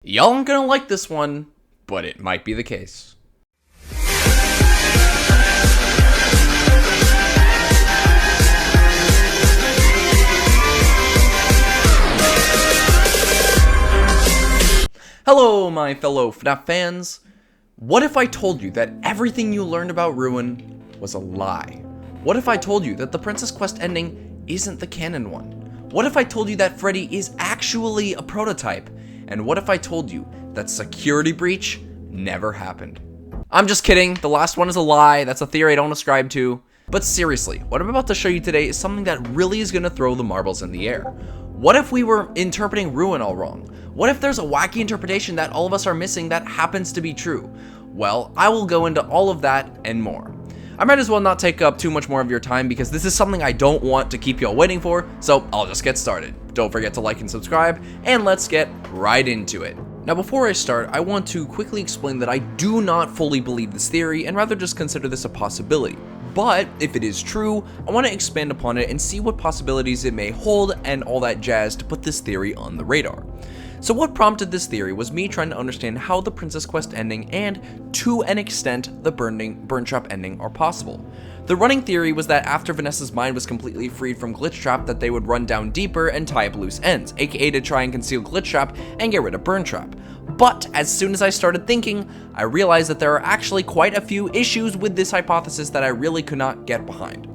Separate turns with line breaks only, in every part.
Y'all aren't gonna like this one, but it might be the case. Hello, my fellow FNAF fans. What if I told you that everything you learned about Ruin was a lie? What if I told you that the Princess Quest ending isn't the canon one? What if I told you that Freddy is actually a prototype? And what if I told you that Security Breach never happened? I'm just kidding, the last one is a lie, that's a theory I don't ascribe to. But seriously, what I'm about to show you today is something that really is gonna throw the marbles in the air. What if we were interpreting Ruin all wrong? What if there's a wacky interpretation that all of us are missing that happens to be true? Well, I will go into all of that and more. I might as well not take up too much more of your time because this is something I don't want to keep y'all waiting for, so I'll just get started. Don't forget to like and subscribe, and let's get right into it. Now before I start, I want to quickly explain that I do not fully believe this theory and rather just consider this a possibility. But if it is true, I want to expand upon it and see what possibilities it may hold and all that jazz to put this theory on the radar. So what prompted this theory was me trying to understand how the Princess Quest ending and, to an extent, the Burn Trap ending are possible. The running theory was that after Vanessa's mind was completely freed from Glitch Trap that they would run down deeper and tie up loose ends, aka to try and conceal Glitch Trap and get rid of Burn Trap. But as soon as I started thinking, I realized that there are actually quite a few issues with this hypothesis that I really could not get behind.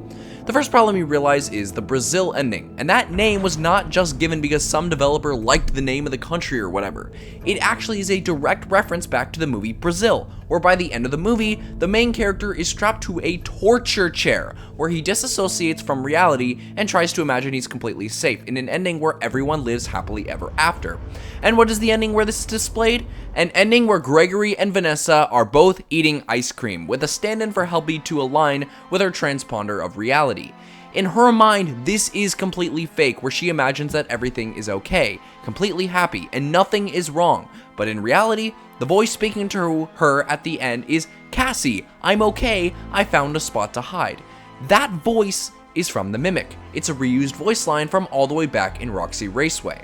The first problem you realize is the Brazil ending, and that name was not just given because some developer liked the name of the country or whatever. It actually is a direct reference back to the movie Brazil, where by the end of the movie, the main character is strapped to a torture chair, where he disassociates from reality and tries to imagine he's completely safe, in an ending where everyone lives happily ever after. And what is the ending where this is displayed? An ending where Gregory and Vanessa are both eating ice cream, with a stand-in for Helby to align with her transponder of reality. In her mind, this is completely fake, where she imagines that everything is okay, completely happy, and nothing is wrong. But in reality, the voice speaking to her at the end is, "Cassie, I'm okay, I found a spot to hide." That voice is from the Mimic. It's a reused voice line from all the way back in Roxy Raceway.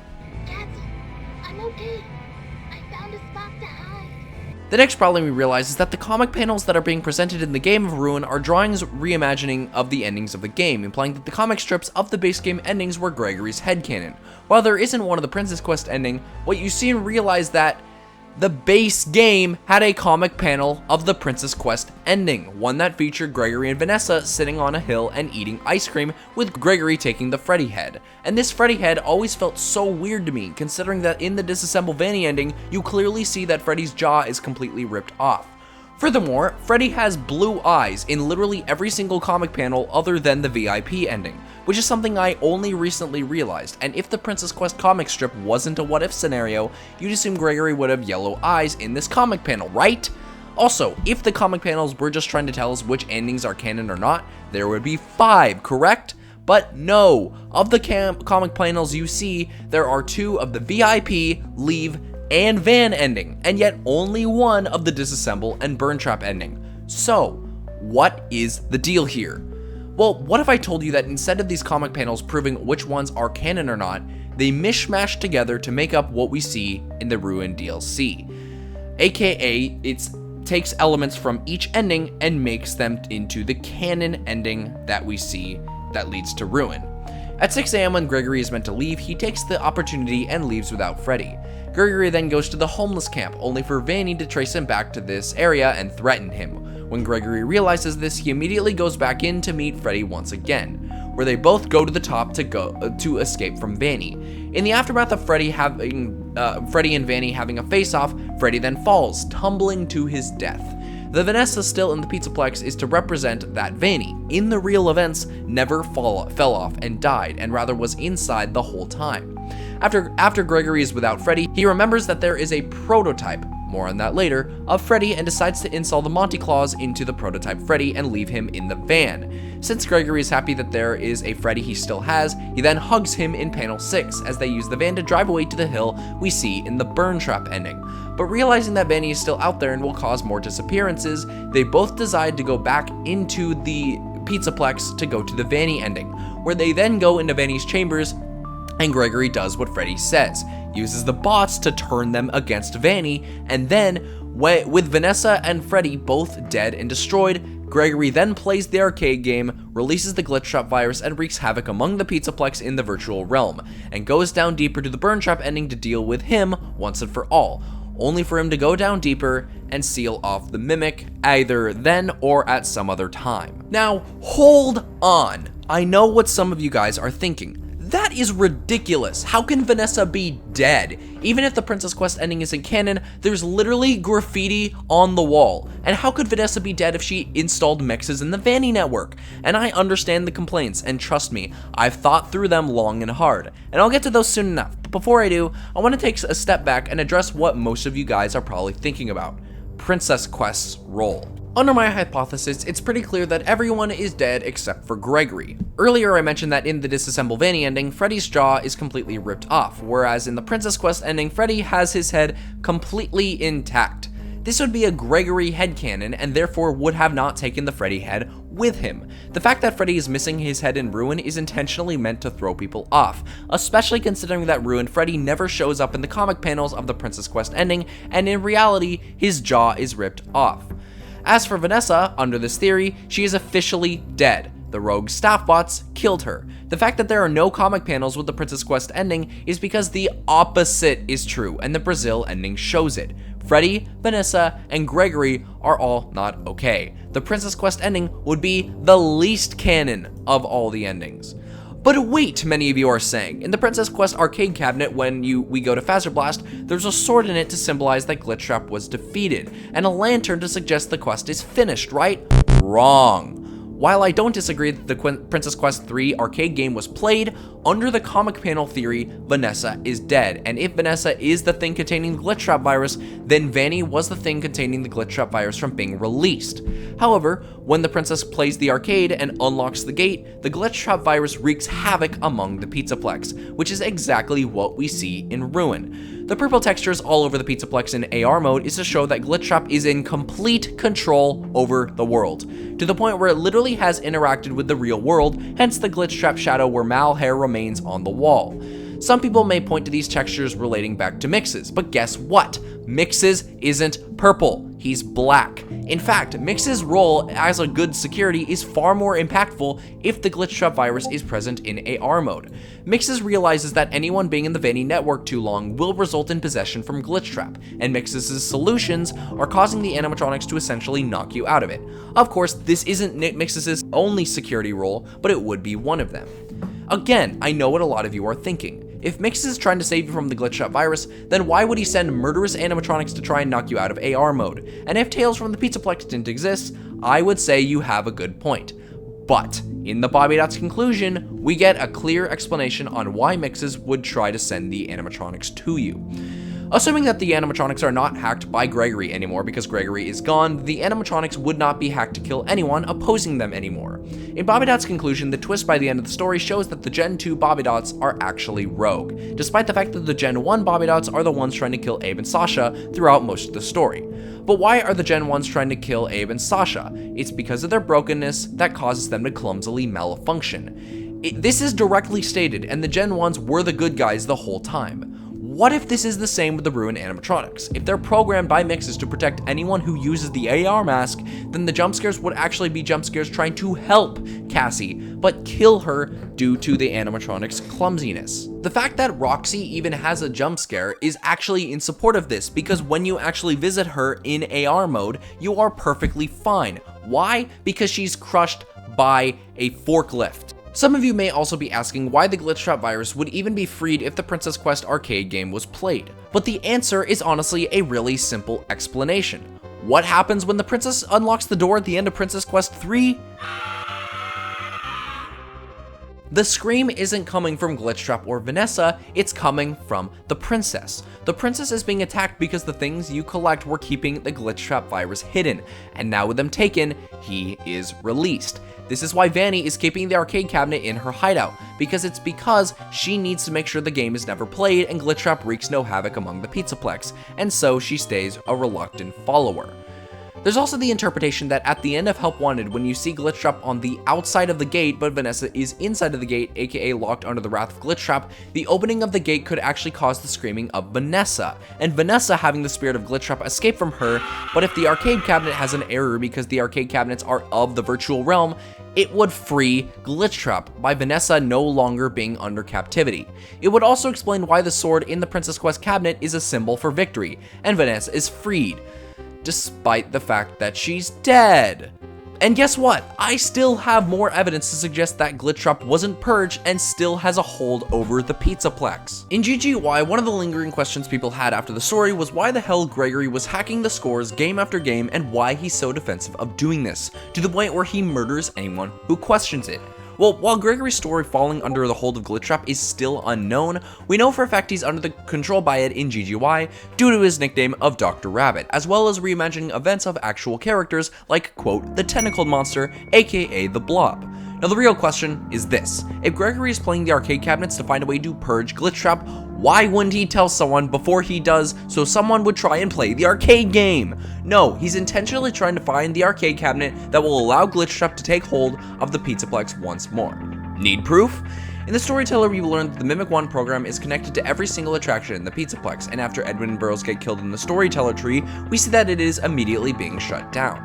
Cassie, I'm okay. I found a spot to hide.
The next problem we realize is that the comic panels that are being presented in the game of Ruin are drawings reimagining of the endings of the game, implying that the comic strips of the base game endings were Gregory's headcanon. While there isn't one of the Princess Quest ending, what you see and realize that the base game had a comic panel of the Princess Quest ending, one that featured Gregory and Vanessa sitting on a hill and eating ice cream, with Gregory taking the Freddy head. And this Freddy head always felt so weird to me, considering that in the Disassemble Vanny ending, you clearly see that Freddy's jaw is completely ripped off. Furthermore, Freddy has blue eyes in literally every single comic panel other than the VIP ending, which is something I only recently realized, and if the Princess Quest comic strip wasn't a what-if scenario, you'd assume Gregory would have yellow eyes in this comic panel, right? Also, if the comic panels were just trying to tell us which endings are canon or not, there would be 5, correct? But no, of the comic panels you see, there are 2 of the VIP, Leave, and Van ending, and yet only 1 of the Disassemble and Burn Trap ending. So, what is the deal here? Well, what if I told you that instead of these comic panels proving which ones are canon or not, they mishmash together to make up what we see in the Ruin DLC? AKA, it takes elements from each ending and makes them into the canon ending that we see that leads to Ruin. At 6 AM when Gregory is meant to leave, he takes the opportunity and leaves without Freddy. Gregory then goes to the homeless camp, only for Vanny to trace him back to this area and threaten him. When Gregory realizes this, he immediately goes back in to meet Freddy once again, where they both go to the top to escape from Vanny. In the aftermath of Freddy and Vanny having a face-off, Freddy then falls, tumbling to his death. The Vanessa still in the Pizzaplex is to represent that Vanny, in the real events, never fell off and died, and rather was inside the whole time. After Gregory is without Freddy, he remembers that there is a prototype, more on that later, of Freddy and decides to install the Monty Claus into the prototype Freddy and leave him in the van. Since Gregory is happy that there is a Freddy he still has, he then hugs him in panel 6 as they use the van to drive away to the hill we see in the Burn Trap ending. But realizing that Vanny is still out there and will cause more disappearances, they both decide to go back into the Pizzaplex to go to the Vanny ending, where they then go into Vanny's chambers and Gregory does what Freddy says. uses the bots to turn them against Vanny, and then, with Vanessa and Freddy both dead and destroyed, Gregory then plays the arcade game, releases the glitch trap virus, and wreaks havoc among the Pizzaplex in the virtual realm, and goes down deeper to the burn trap ending to deal with him once and for all, only for him to go down deeper and seal off the mimic, either then or at some other time. Now, hold on. I know what some of you guys are thinking. That is ridiculous. How can Vanessa be dead? Even if the Princess Quest ending isn't canon, there's literally graffiti on the wall. And how could Vanessa be dead if she installed mixes in the Vanny network? And I understand the complaints, and trust me, I've thought through them long and hard. And I'll get to those soon enough. But before I do, I want to take a step back and address what most of you guys are probably thinking about: Princess Quest's role. Under my hypothesis, it's pretty clear that everyone is dead except for Gregory. Earlier I mentioned that in the Disassemble Vanny ending, Freddy's jaw is completely ripped off, whereas in the Princess Quest ending, Freddy has his head completely intact. This would be a Gregory headcanon, and therefore would have not taken the Freddy head with him. The fact that Freddy is missing his head in Ruin is intentionally meant to throw people off, especially considering that Ruined Freddy never shows up in the comic panels of the Princess Quest ending, and in reality, his jaw is ripped off. As for Vanessa, under this theory, she is officially dead. The rogue staff bots killed her. The fact that there are no comic panels with the Princess Quest ending is because the opposite is true, and the Brazil ending shows it. Freddy, Vanessa, and Gregory are all not okay. The Princess Quest ending would be the least canon of all the endings. But wait, many of you are saying, in the Princess Quest arcade cabinet when we go to Fazer Blast, there's a sword in it to symbolize that Glitch Trap was defeated, and a lantern to suggest the quest is finished, right? Wrong. While I don't disagree that the Princess Quest 3 arcade game was played, under the comic panel theory, Vanessa is dead, and if Vanessa is the thing containing the Glitch Trap virus, then Vanny was the thing containing the Glitch Trap virus from being released. However, when the princess plays the arcade and unlocks the gate, the Glitch Trap virus wreaks havoc among the Pizzaplex, which is exactly what we see in Ruin. The purple textures all over the Pizzaplex in AR mode is to show that Glitch Trap is in complete control over the world, to the point where it literally has interacted with the real world, hence the Glitch Trap shadow where Mal hair remains on the wall. Some people may point to these textures relating back to Mixes, but guess what? Mixes isn't purple, he's black. In fact, Mixes' role as a good security is far more impactful if the Glitch Trap virus is present in AR mode. Mixes realizes that anyone being in the Vanny network too long will result in possession from Glitch Trap, and Mixes' solutions are causing the animatronics to essentially knock you out of it. Of course, this isn't Mixes' only security role, but it would be one of them. Again, I know what a lot of you are thinking. If Mixes is trying to save you from the Glitch Trap virus, then why would he send murderous animatronics to try and knock you out of AR mode? And if Tales from the Pizzaplex didn't exist, I would say you have a good point. But in the Bobby Dot's conclusion, we get a clear explanation on why Mixes would try to send the animatronics to you. Assuming that the animatronics are not hacked by Gregory anymore because Gregory is gone, the animatronics would not be hacked to kill anyone opposing them anymore. In Bobby Dot's conclusion, the twist by the end of the story shows that the Gen 2 Bobby Dots are actually rogue, despite the fact that the Gen 1 Bobby Dots are the ones trying to kill Abe and Sasha throughout most of the story. But why are the Gen 1s trying to kill Abe and Sasha? It's because of their brokenness that causes them to clumsily malfunction. This is directly stated, and the Gen 1s were the good guys the whole time. What if this is the same with the Ruin animatronics? If they're programmed by Mixes to protect anyone who uses the AR mask, then the jump scares would actually be jump scares trying to help Cassie, but kill her due to the animatronic's clumsiness. The fact that Roxy even has a jump scare is actually in support of this, because when you actually visit her in AR mode, you are perfectly fine. Why? Because she's crushed by a forklift. Some of you may also be asking why the Glitch Trap virus would even be freed if the Princess Quest arcade game was played. But the answer is honestly a really simple explanation. What happens when the princess unlocks the door at the end of Princess Quest 3? The scream isn't coming from Glitch Trap or Vanessa, it's coming from the princess. The princess is being attacked because the things you collect were keeping the Glitch Trap virus hidden, and now with them taken, he is released. This is why Vanny is keeping the arcade cabinet in her hideout, because she needs to make sure the game is never played and Glitch Trap wreaks no havoc among the Pizzaplex, and so she stays a reluctant follower. There's also the interpretation that at the end of Help Wanted, when you see Glitchtrap on the outside of the gate, but Vanessa is inside of the gate, aka locked under the wrath of Glitchtrap, the opening of the gate could actually cause the screaming of Vanessa, and Vanessa having the spirit of Glitchtrap escape from her. But if the arcade cabinet has an error because the arcade cabinets are of the virtual realm, it would free Glitchtrap by Vanessa no longer being under captivity. It would also explain why the sword in the Princess Quest cabinet is a symbol for victory, and Vanessa is freed, despite the fact that she's dead. And guess what? I still have more evidence to suggest that Glitchtrap wasn't purged and still has a hold over the Pizzaplex. In GGY, one of the lingering questions people had after the story was why the hell Gregory was hacking the scores game after game and why he's so defensive of doing this, to the point where he murders anyone who questions it. Well, while Gregory's story falling under the hold of Glitchtrap is still unknown, we know for a fact he's under the control by it in GGY due to his nickname of Dr. Rabbit, as well as reimagining events of actual characters like, quote, the tentacled monster, aka the Blob. Now the real question is this: if Gregory is playing the arcade cabinets to find a way to purge Glitchtrap, why wouldn't he tell someone before he does so someone would try and play the arcade game? No, he's intentionally trying to find the arcade cabinet that will allow Glitchtrap to take hold of the Pizzaplex once more. Need proof? In the Storyteller, we learned that the Mimic 1 program is connected to every single attraction in the Pizzaplex, and after Edwin and Burroughs get killed in the Storyteller tree, we see that it is immediately being shut down.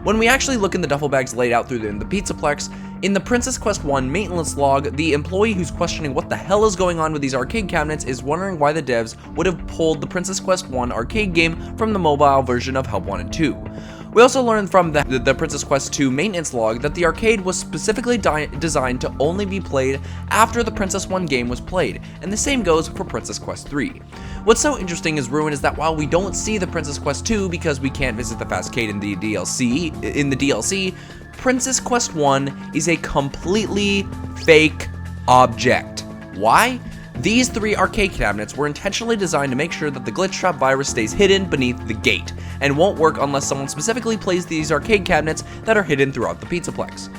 When we actually look in the duffel bags laid out through the Pizzaplex, in the Princess Quest 1 maintenance log, the employee who's questioning what the hell is going on with these arcade cabinets is wondering why the devs would have pulled the Princess Quest 1 arcade game from the mobile version of Help Wanted 2. We also learned from the Princess Quest 2 maintenance log that the arcade was specifically designed to only be played after the Princess 1 game was played, and the same goes for Princess Quest 3. What's so interesting is Ruin is that while we don't see the Princess Quest 2 because we can't visit the Fastcade in the DLC, Princess Quest 1 is a completely fake object. Why? These 3 arcade cabinets were intentionally designed to make sure that the Glitchtrap virus stays hidden beneath the gate, and won't work unless someone specifically plays these arcade cabinets that are hidden throughout the Pizzaplex.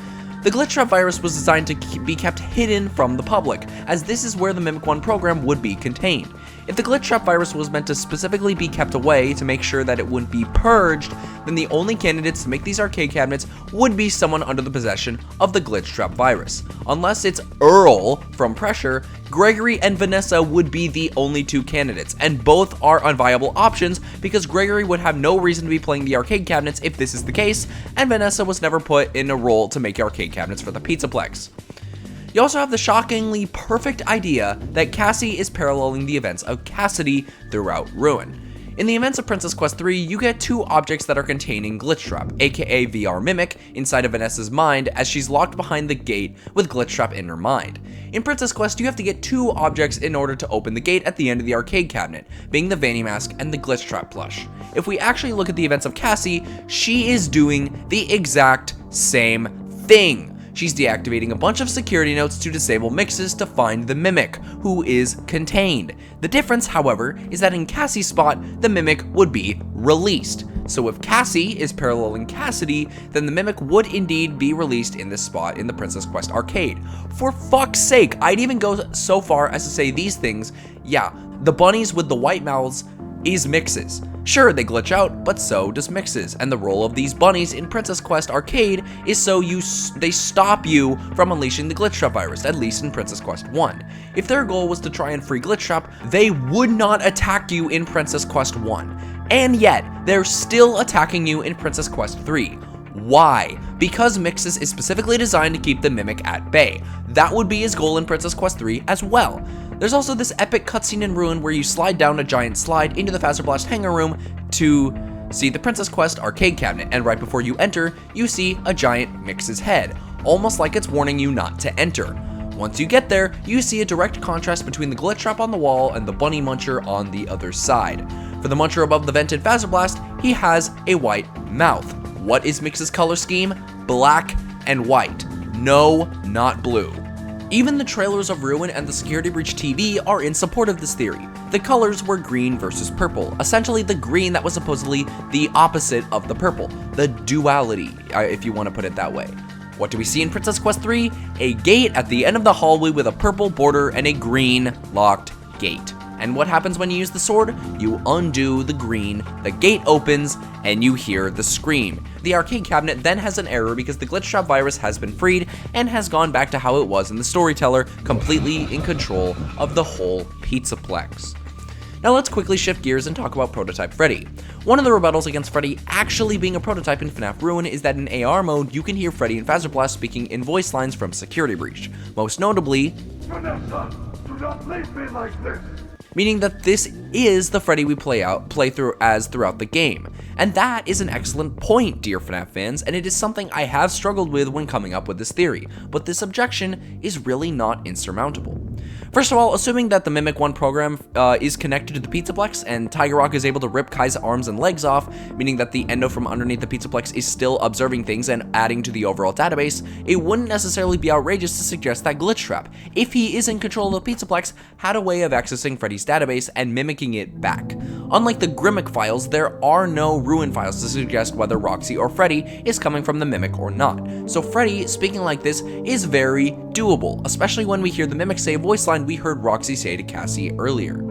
The Glitchtrap virus was designed to be kept hidden from the public, as this is where the Mimic 1 program would be contained. If the Glitchtrap virus was meant to specifically be kept away to make sure that it wouldn't be purged, then the only candidates to make these arcade cabinets would be someone under the possession of the Glitchtrap virus. Unless it's Earl from Pressure, Gregory and Vanessa would be the only 2 candidates, and both are unviable options because Gregory would have no reason to be playing the arcade cabinets if this is the case, and Vanessa was never put in a role to make arcade cabinets for the Pizzaplex. You also have the shockingly perfect idea that Cassie is paralleling the events of Cassidy throughout Ruin. In the events of Princess Quest 3, you get 2 objects that are containing Glitchtrap, aka VR Mimic, inside of Vanessa's mind as she's locked behind the gate with Glitchtrap in her mind. In Princess Quest, you have to get 2 objects in order to open the gate at the end of the arcade cabinet, being the Vanny Mask and the Glitchtrap plush. If we actually look at the events of Cassie, she is doing the exact same thing. She's deactivating a bunch of security notes to disable mixes to find the Mimic, who is contained. The difference, however, is that in Cassie's spot, the Mimic would be released. So if Cassie is paralleling Cassidy, then the Mimic would indeed be released in this spot in the Princess Quest arcade. For fuck's sake, I'd even go so far as to say these things. Yeah, the bunnies with the white mouths is Mixes. Sure, they glitch out, but so does Mixes, and the role of these bunnies in Princess Quest Arcade is so they stop you from unleashing the Glitchtrap virus, at least in Princess Quest 1. If their goal was to try and free Glitchtrap, they would not attack you in Princess Quest 1. And yet, they're still attacking you in Princess Quest 3. Why? Because Mixes is specifically designed to keep the Mimic at bay. That would be his goal in Princess Quest 3 as well. There's also this epic cutscene in Ruin where you slide down a giant slide into the Faster Blast hangar room to see the Princess Quest arcade cabinet, and right before you enter, you see a giant Mix's head, almost like it's warning you not to enter. Once you get there, you see a direct contrast between the Glitchtrap on the wall and the Bunny Muncher on the other side. For the Muncher above the vented Faster Blast, he has a white mouth. What is Mix's color scheme? Black and white. No, not blue. Even the trailers of Ruin and the Security Breach TV are in support of this theory. The colors were green versus purple, essentially the green that was supposedly the opposite of the purple, the duality, if you want to put it that way. What do we see in Princess Quest 3? A gate at the end of the hallway with a purple border and a green locked gate. And what happens when you use the sword? You undo the green, the gate opens, and you hear the scream. The arcade cabinet then has an error because the glitch trap virus has been freed and has gone back to how it was in the storyteller, completely in control of the whole Pizzaplex. Now let's quickly shift gears and talk about Prototype Freddy. One of the rebuttals against Freddy actually being a prototype in FNAF Ruin is that in AR mode, you can hear Freddy and Phasmoblast speaking in voice lines from Security Breach. Most notably,
Vanessa, do not leave me like this!
Meaning that this is the Freddy we play through as throughout the game. And that is an excellent point, dear FNAF fans, and it is something I have struggled with when coming up with this theory, but this objection is really not insurmountable. First of all, assuming that the Mimic 1 program is connected to the Pizzaplex and Tiger Rock is able to rip Kai's arms and legs off, meaning that the Endo from underneath the Pizzaplex is still observing things and adding to the overall database, it wouldn't necessarily be outrageous to suggest that Glitch Trap, if he is in control of the Pizzaplex, had a way of accessing Freddy's database and mimicking it back. Unlike the Grimmick files, there are no Ruin files to suggest whether Roxy or Freddy is coming from the Mimic or not. So Freddy speaking like this is very doable, especially when we hear the Mimic say a voice line we heard Roxy say to Cassie earlier.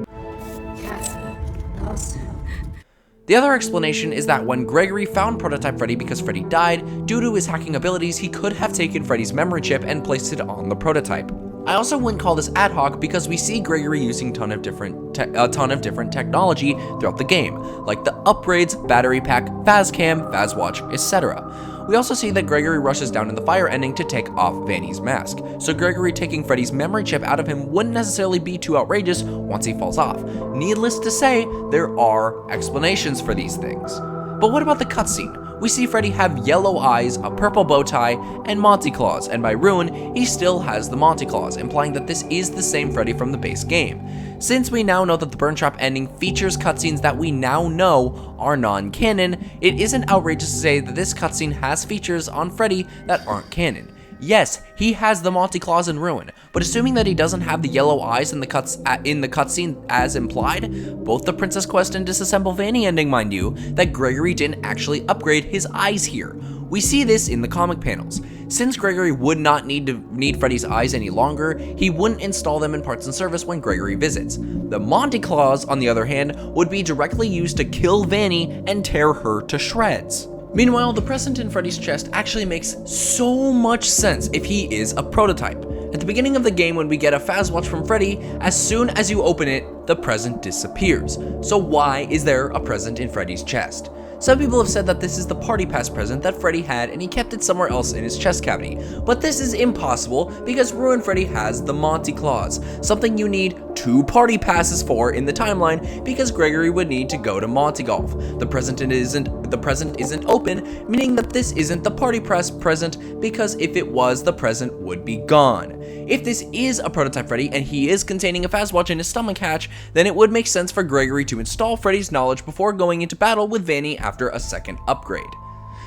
The other explanation is that when Gregory found Prototype Freddy because Freddy died, due to his hacking abilities, he could have taken Freddy's memory chip and placed it on the prototype. I also wouldn't call this ad hoc because we see Gregory using a ton of different technology throughout the game, like the upgrades, battery pack, Fazcam, Fazwatch, etc. We also see that Gregory rushes down in the fire ending to take off Vanny's mask, so Gregory taking Freddy's memory chip out of him wouldn't necessarily be too outrageous once he falls off. Needless to say, there are explanations for these things. But what about the cutscene? We see Freddy have yellow eyes, a purple bow tie, and Monty Claws, and by Ruin, he still has the Monty Claws, implying that this is the same Freddy from the base game. Since we now know that the Burn Trap ending features cutscenes that we now know are non-canon, it isn't outrageous to say that this cutscene has features on Freddy that aren't canon. Yes, he has the Monty Claws in Ruin, but assuming that he doesn't have the yellow eyes in the cutscene as implied, both the Princess Quest and Disassemble Vanny ending, mind you, that Gregory didn't actually upgrade his eyes here. We see this in the comic panels. Since Gregory would not need Freddy's eyes any longer, he wouldn't install them in parts and service when Gregory visits. The Monty Claws, on the other hand, would be directly used to kill Vanny and tear her to shreds. Meanwhile, the present in Freddy's chest actually makes so much sense if he is a prototype. At the beginning of the game, when we get a Fazwatch from Freddy, as soon as you open it, the present disappears. So why is there a present in Freddy's chest? Some people have said that this is the party pass present that Freddy had and he kept it somewhere else in his chest cavity. But this is impossible because Ruin Freddy has the Monty Claws, something you need 2 party passes for in the timeline because Gregory would need to go to Monty Golf. The present isn't open, meaning that this isn't the party pass present because if it was, the present would be gone. If this is a prototype Freddy and he is containing a Fazwatch in his stomach hatch, then it would make sense for Gregory to install Freddy's knowledge before going into battle with Vanny after a second upgrade.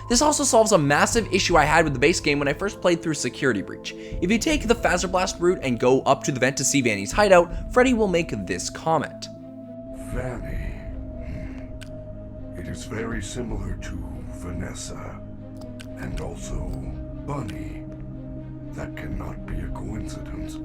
This also solves a massive issue I had with the base game when I first played through Security Breach. If you take the Fazerblast route and go up to the vent to see Vanny's hideout, Freddy will make this comment.
Vanny. It is very similar to Vanessa. And also Bunny. That cannot be a coincidence.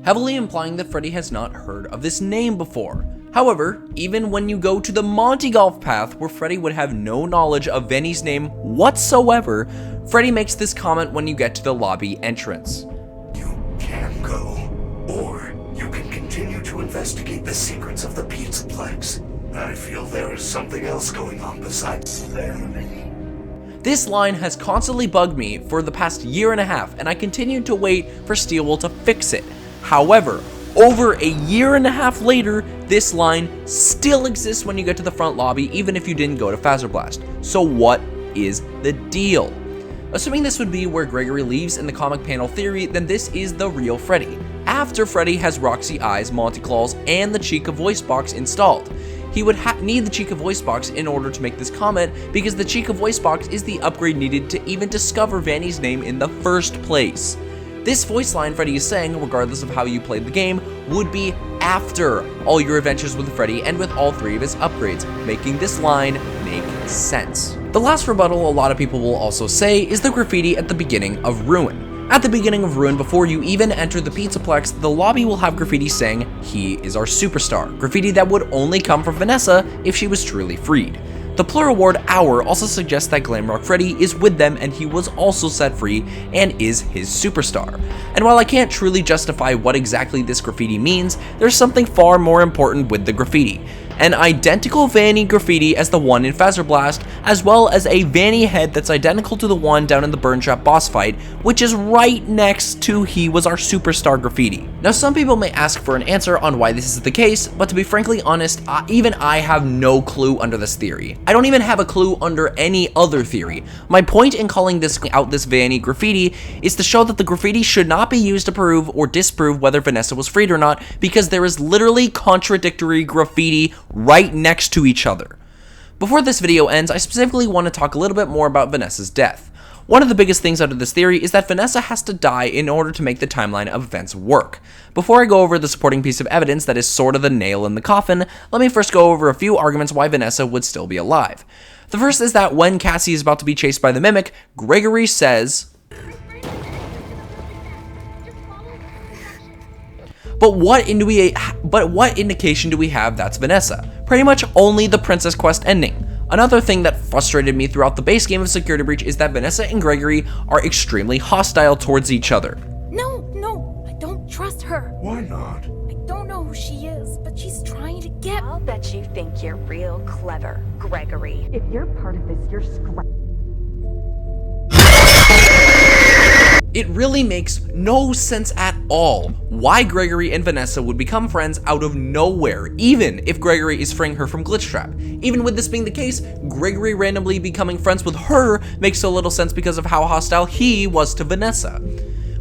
Heavily implying that Freddy has not heard of this name before. However, even when you go to the Monty Golf path where Freddy would have no knowledge of Vanny's name whatsoever, Freddy makes this comment when you get to the lobby entrance.
You can go, or you can continue to investigate the secrets of the Pizzaplex. I feel there is something else going on besides Vanny.
This line has constantly bugged me for the past year and a half, and I continued to wait for Steelwool to fix it. However, over a year and a half later, this line still exists when you get to the front lobby, even if you didn't go to Fazerblast. So what is the deal? Assuming this would be where Gregory leaves in the comic panel theory, then this is the real Freddy, after Freddy has Roxy Eyes, Monty Claws, and the Chica voice box installed. He would need the Chica voice box in order to make this comment because the Chica voice box is the upgrade needed to even discover Vanny's name in the first place. This voice line Freddy is saying, regardless of how you played the game, would be after all your adventures with Freddy and with all 3 of his upgrades, making this line make sense. The last rebuttal a lot of people will also say is the graffiti at the beginning of Ruin. At the beginning of Ruin, before you even enter the Pizzaplex, the lobby will have graffiti saying, "He is our superstar," graffiti that would only come from Vanessa if she was truly freed. The plural word "our" also suggests that Glamrock Freddy is with them and he was also set free and is his superstar. And while I can't truly justify what exactly this graffiti means, there's something far more important with the graffiti. An identical Vanny graffiti as the one in Phaser Blast, as well as a Vanny head that's identical to the one down in the Burn Trap boss fight, which is right next to "He was our superstar" graffiti. Now some people may ask for an answer on why this is the case, but to be frankly honest, even I have no clue under this theory. I don't even have a clue under any other theory. My point in calling this Vanny graffiti is to show that the graffiti should not be used to prove or disprove whether Vanessa was freed or not, because there is literally contradictory graffiti right next to each other. Before this video ends, I specifically want to talk a little bit more about Vanessa's death. One of the biggest things out of this theory is that Vanessa has to die in order to make the timeline of events work. Before I go over the supporting piece of evidence that is sort of the nail in the coffin, let me first go over a few arguments why Vanessa would still be alive. The first is that when Cassie is about to be chased by the Mimic, Gregory says, But what indication do we have that's Vanessa? Pretty much only the Princess Quest ending. Another thing that frustrated me throughout the base game of Security Breach is that Vanessa and Gregory are extremely hostile towards each other.
No, I don't trust her.
Why not?
I don't know who she is, but she's trying to get...
I'll bet you think you're real clever, Gregory. If you're part of this, you're
It really makes no sense at all why Gregory and Vanessa would become friends out of nowhere, even if Gregory is freeing her from Glitch Trap. Even with this being the case, Gregory randomly becoming friends with her makes so little sense because of how hostile he was to Vanessa.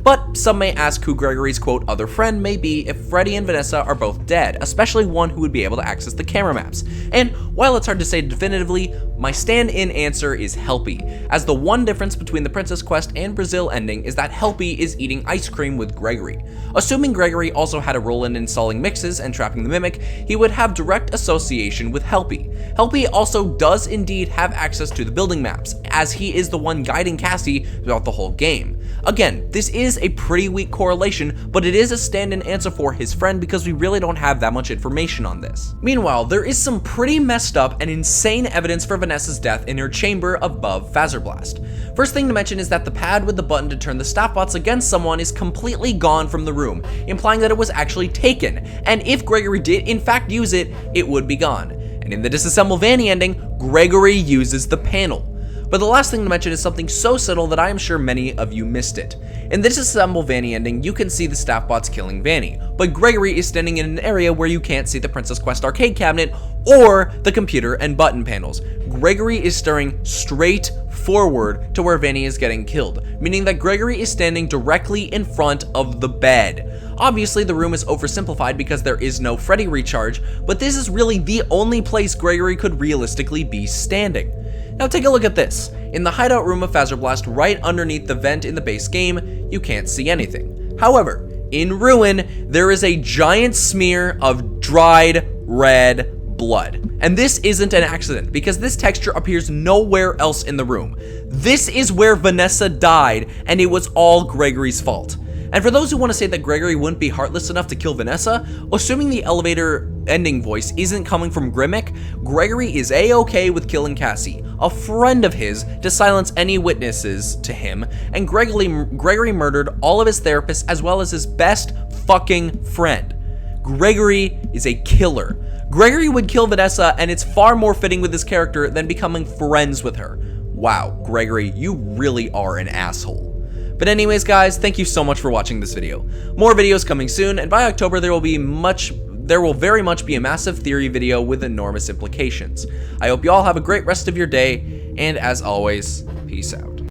But some may ask who Gregory's quote other friend may be if Freddy and Vanessa are both dead, especially one who would be able to access the camera maps. And while it's hard to say definitively, my stand-in answer is Helpy, as the one difference between the Princess Quest and Brazil ending is that Helpy is eating ice cream with Gregory. Assuming Gregory also had a role in installing mixes and trapping the Mimic, he would have direct association with Helpy. Helpy also does indeed have access to the building maps, as he is the one guiding Cassie throughout the whole game. Again, this is a pretty weak correlation, but it is a stand-in answer for his friend because we really don't have that much information on this. Meanwhile, there is some pretty messed up and insane evidence for Vanessa's death in her chamber above Phaser Blast. First thing to mention is that the pad with the button to turn the staff bots against someone is completely gone from the room, implying that it was actually taken, and if Gregory did in fact use it, it would be gone. And in the Disassemble Vanny ending, Gregory uses the panel. But the last thing to mention is something so subtle that I am sure many of you missed it. In the Disassemble Vanny ending, you can see the staff bots killing Vanny, but Gregory is standing in an area where you can't see the Princess Quest arcade cabinet or the computer and button panels. Gregory is staring straight forward to where Vanny is getting killed, meaning that Gregory is standing directly in front of the bed. Obviously, the room is oversimplified because there is no Freddy recharge, but this is really the only place Gregory could realistically be standing. Now take a look at this. In the hideout room of Phaser Blast, right underneath the vent in the base game, you can't see anything. However, in Ruin, there is a giant smear of dried red blood. And this isn't an accident, because this texture appears nowhere else in the room. This is where Vanessa died, and it was all Gregory's fault. And for those who want to say that Gregory wouldn't be heartless enough to kill Vanessa, assuming the elevator ending voice isn't coming from Grimmick, Gregory is a-okay with killing Cassie, a friend of his, to silence any witnesses to him, and Gregory murdered all of his therapists as well as his best fucking friend. Gregory is a killer. Gregory would kill Vanessa, and it's far more fitting with his character than becoming friends with her. Wow, Gregory, you really are an asshole. But anyways guys, thank you so much for watching this video. More videos coming soon, and by October there will very much be a massive theory video with enormous implications. I hope you all have a great rest of your day, and as always, peace out.